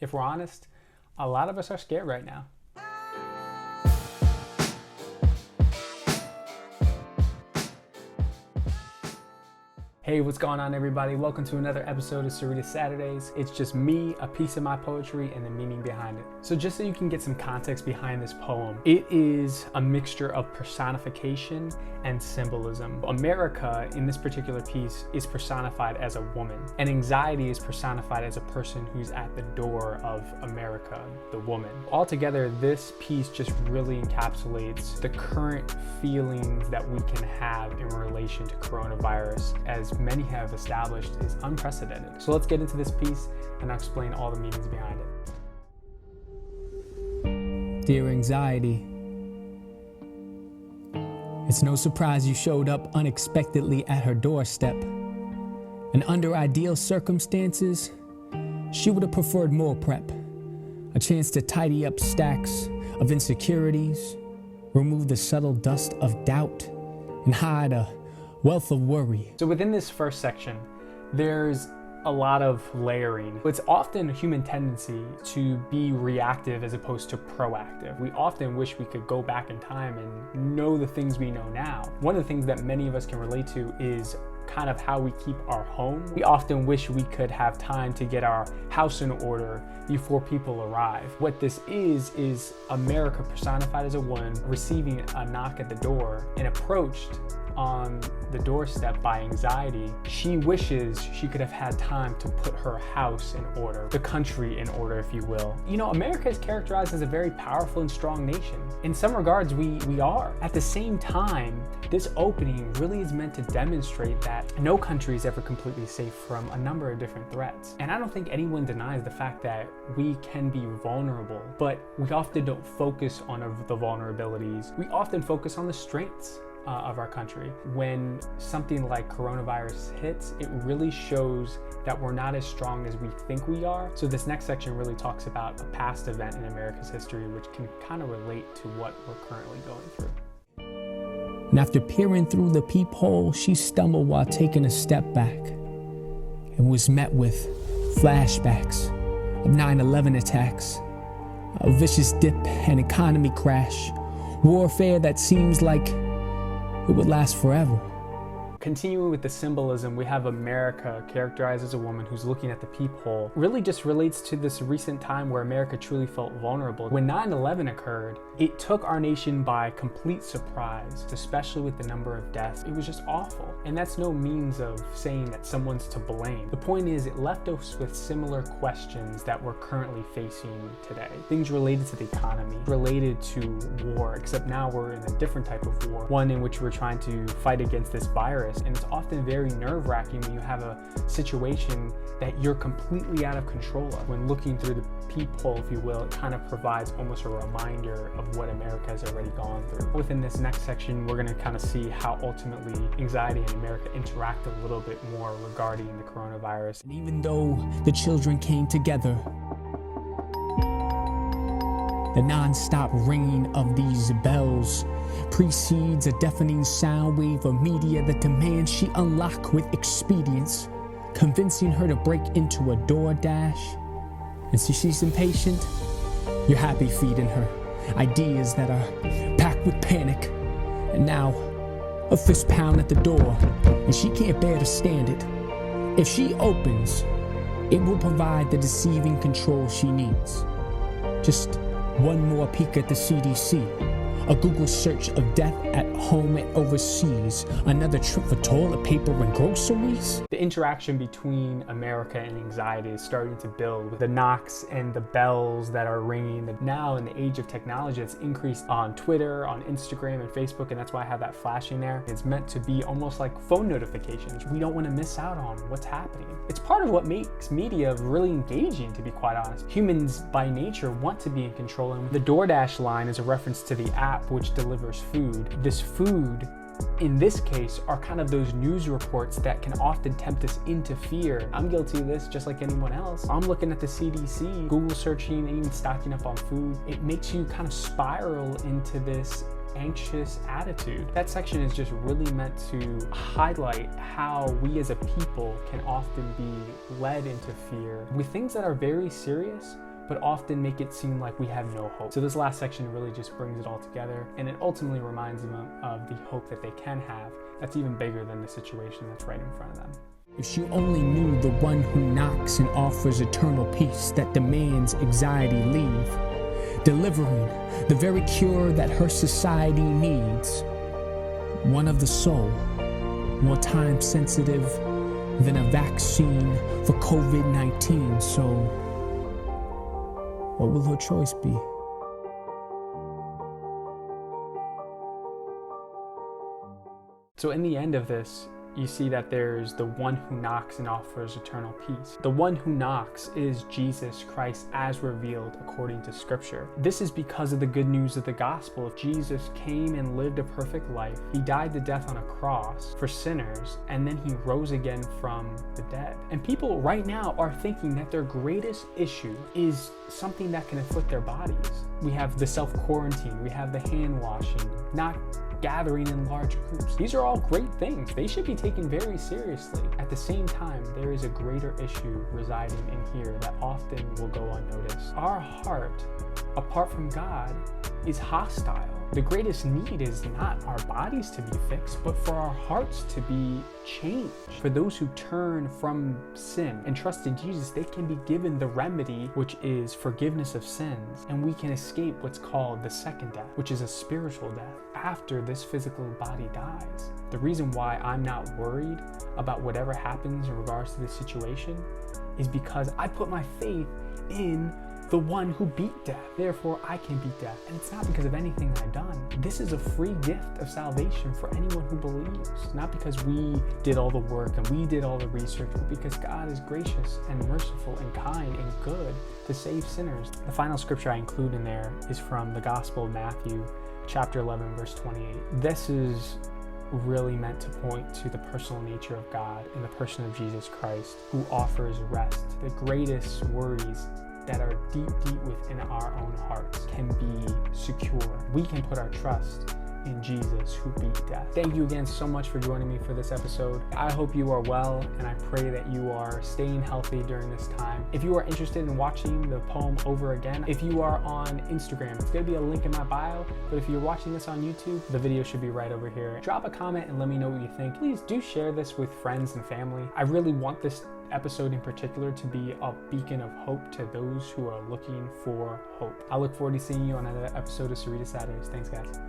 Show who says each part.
Speaker 1: If we're honest, a lot of us are scared right now. Hey, what's going on, everybody? Welcome to another episode of Surita Saturdays. It's just me, a piece of my poetry, and the meaning behind it. So just so you can get some context behind this poem, it is a mixture of personification and symbolism. America, in this particular piece, is personified as a woman, and anxiety is personified as a person who's at the door of America, the woman. Altogether, this piece just really encapsulates the current feelings that we can have in relation to coronavirus, as many have established is unprecedented. So let's get into this piece and I'll explain all the meanings behind it.
Speaker 2: Dear anxiety, it's no surprise you showed up unexpectedly at her doorstep. And under ideal circumstances, she would have preferred more prep, a chance to tidy up stacks of insecurities, remove the subtle dust of doubt, and hide a wealth of worry.
Speaker 1: So within this first section, there's a lot of layering. It's often a human tendency to be reactive as opposed to proactive. We often wish we could go back in time and know the things we know now. One of the things that many of us can relate to is kind of how we keep our home. We often wish we could have time to get our house in order before people arrive. What this is America personified as a woman receiving a knock at the door and approached on the doorstep by anxiety. She wishes she could have had time to put her house in order, the country in order, if you will. You know, America is characterized as a very powerful and strong nation. In some regards, we are. At the same time, this opening really is meant to demonstrate that no country is ever completely safe from a number of different threats. And I don't think anyone denies the fact that we can be vulnerable, but we often don't focus on the vulnerabilities. We often focus on the strengths of our country. When something like coronavirus hits, it really shows that we're not as strong as we think we are. So this next section really talks about a past event in America's history, which can kind of relate to what we're currently going through.
Speaker 2: And after peering through the peephole, she stumbled while taking a step back and was met with flashbacks of 9/11 attacks, a vicious dip and economy crash, warfare that seems like it would last forever.
Speaker 1: Continuing with the symbolism, we have America characterized as a woman who's looking at the peephole. Really just relates to this recent time where America truly felt vulnerable. When 9/11 occurred, it took our nation by complete surprise, especially with the number of deaths. It was just awful. And that's no means of saying that someone's to blame. The point is, it left us with similar questions that we're currently facing today. Things related to the economy, related to war, except now we're in a different type of war, one in which we're trying to fight against this virus. And it's often very nerve-wracking when you have a situation that you're completely out of control of. When looking through the peephole, if you will, it kind of provides almost a reminder of what America has already gone through. Within this next section, we're going to kind of see how ultimately anxiety and America interact a little bit more regarding the coronavirus.
Speaker 2: And even though the children came together, the non-stop ringing of these bells precedes a deafening sound wave of media that demands she unlock with expedience, convincing her to break into a DoorDash. And so she's impatient. You're happy feeding her ideas that are packed with panic. And now, a fist pound at the door, and she can't bear to stand it. If she opens, it will provide the deceiving control she needs. Just one more peek at the CDC. A Google search of death at home and overseas. Another trip for toilet paper and groceries.
Speaker 1: The interaction between America and anxiety is starting to build with the knocks and the bells that are ringing. Now in the age of technology, it's increased on Twitter, on Instagram and Facebook, and that's why I have that flashing there. It's meant to be almost like phone notifications. We don't want to miss out on what's happening. It's part of what makes media really engaging, to be quite honest. Humans by nature want to be in control, and the DoorDash line is a reference to the app which delivers food. This food, in this case, are kind of those news reports that can often tempt us into fear. I'm guilty of this just like anyone else. I'm looking at the CDC, Google searching, and even stocking up on food. It makes you kind of spiral into this anxious attitude. That section is just really meant to highlight how we as a people can often be led into fear with things that are very serious, but often make it seem like we have no hope. So this last section really just brings it all together, and it ultimately reminds them of the hope that they can have that's even bigger than the situation that's right in front of them.
Speaker 2: If she only knew the one who knocks and offers eternal peace that demands anxiety leave, delivering the very cure that her society needs, one of the soul, more time sensitive than a vaccine for COVID-19. So what will her choice be?
Speaker 1: So in the end of this, you see that there's the one who knocks and offers eternal peace. The one who knocks is Jesus Christ as revealed according to Scripture. This is because of the good news of the gospel. Jesus came and lived a perfect life. He died to death on a cross for sinners, and then he rose again from the dead. And people right now are thinking that their greatest issue is something that can afflict their bodies. We have the self-quarantine, we have the hand washing, not gathering in large groups. These are all great things. They should be taken very seriously. At the same time, there is a greater issue residing in here that often will go unnoticed. Our heart, apart from God, is hostile. The greatest need is not our bodies to be fixed, but for our hearts to be changed. For those who turn from sin and trust in Jesus, they can be given the remedy, which is forgiveness of sins, and we can escape what's called the second death, which is a spiritual death after this physical body dies. The reason why I'm not worried about whatever happens in regards to this situation is because I put my faith in the one who beat death. Therefore, I can beat death. And it's not because of anything that I've done. This is a free gift of salvation for anyone who believes. Not because we did all the work and we did all the research, but because God is gracious and merciful and kind and good to save sinners. The final scripture I include in there is from the Gospel of Matthew, chapter 11, verse 28. This is really meant to point to the personal nature of God in the person of Jesus Christ, who offers rest. The greatest worries that are deep within our own hearts can be secure. We can put our trust in Jesus who beat death. Thank you again so much for joining me for this episode. I hope you are well, and I pray that you are staying healthy during this time. If you are interested in watching the poem over again, if you are on Instagram, it's going to be a link in my bio, but if you're watching this on YouTube, the video should be right over here. Drop a comment and let me know what you think. Please do share this with friends and family. I really want this episode in particular to be a beacon of hope to those who are looking for hope. I look forward to seeing you on another episode of Surita Saturdays. Thanks, guys.